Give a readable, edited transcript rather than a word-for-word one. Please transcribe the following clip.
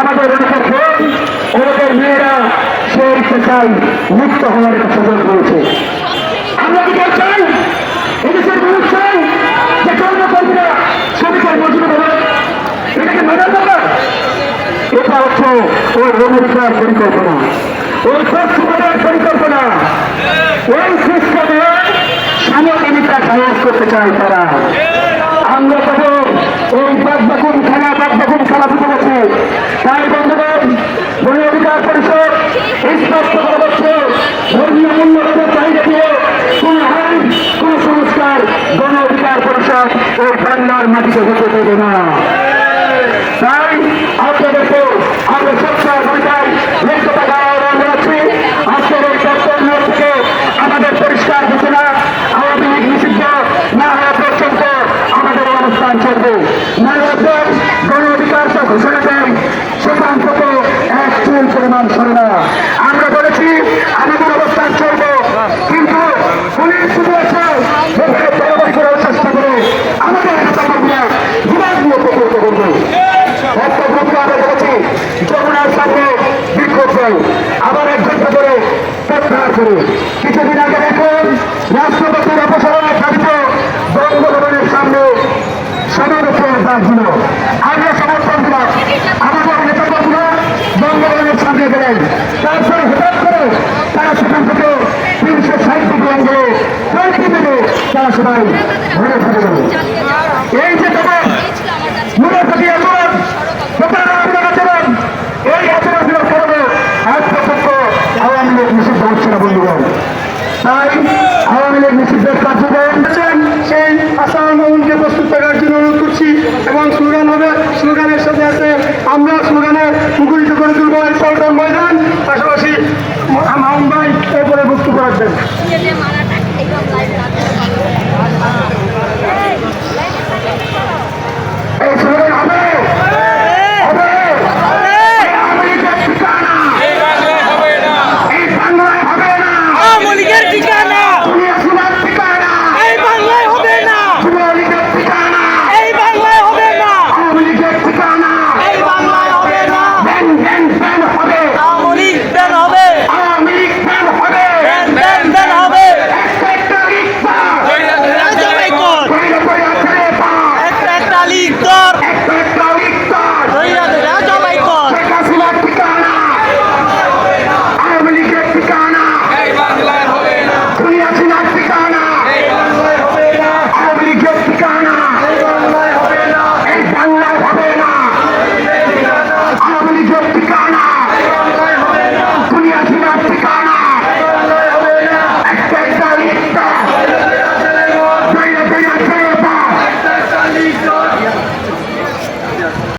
আমাদের অনেকের ফোন ওদের মেয়েরা সেই পেশায় মুক্ত হওয়ার একটা সুযোগ রয়েছে। আমরা কি চাই এদেশের মানুষ চাই যে কর্মকর্মীরা শ্রমিকের মজুরি দেবে, এটাকে মেধার ব্যাপার। এটা হচ্ছে ওই অমেরিকার পরিকল্পনা, ওই পশ্চিমের পরিকল্পনা, ওই সিস্টেমে সমকামিতা সাহস করতে চায় তারা। আমরা তখন এই বাদবাকুন খেলা ফুটে গেছে। তাই বন্ধুগণ, গণ অধিকার পরিষদ স্পষ্ট করা হচ্ছে ধর্মীয় মূল্যবোধের চাহিদা দিয়ে কোন আইন কোন সংস্কার গণ অধিকার পরিষদ ওই বাংলার মাটিতে হতে দেবে না। তাই আপনাদেরকে আমরা সবসময় ভূমিকায় লিপ্ততা আহ্বান জানাচ্ছি। আজকের এই বক্তব্য থেকে আমাদের পরিষ্কার ঘোষণা, আওয়ামী লীগ নিষিদ্ধ না হওয়া পর্যন্ত আমাদের অবস্থান চলবে। নাগরিকদের গণ অধিকার ঘোষণা দেন, সেখান থেকে এক চুল পরিমাণ সরে না। আমরা বলেছি আমাদের অবস্থান চলবে, কিন্তু পুলিশ শুধু আছে তরবারি করার চেষ্টা করে আমাদের নেতাকর্মীরা বিভাগ নিয়ে প্রকল্প করবে। আমরা বলেছি যমুনার সামনে বিক্ষোভ দেয়, আবার এক ঘন্টা করে প্রত্যাহার করে। কিছুদিন আগে দেখুন রাষ্ট্রপতির অপসারণের দাবিতে বঙ্গভবনের সামনে সমাবেশের ডাক দিল। আমরা সমর্থন দিলাম, আমাদের নেতাকর্মীরা বঙ্গভবনের সামনে গেলেন। তারপরে হঠাৎ করে তারা সেখান থেকে 360 ডিগ্রি অ্যাঙ্গেলে তারা সবাই ঘুরে ফিরে গেল।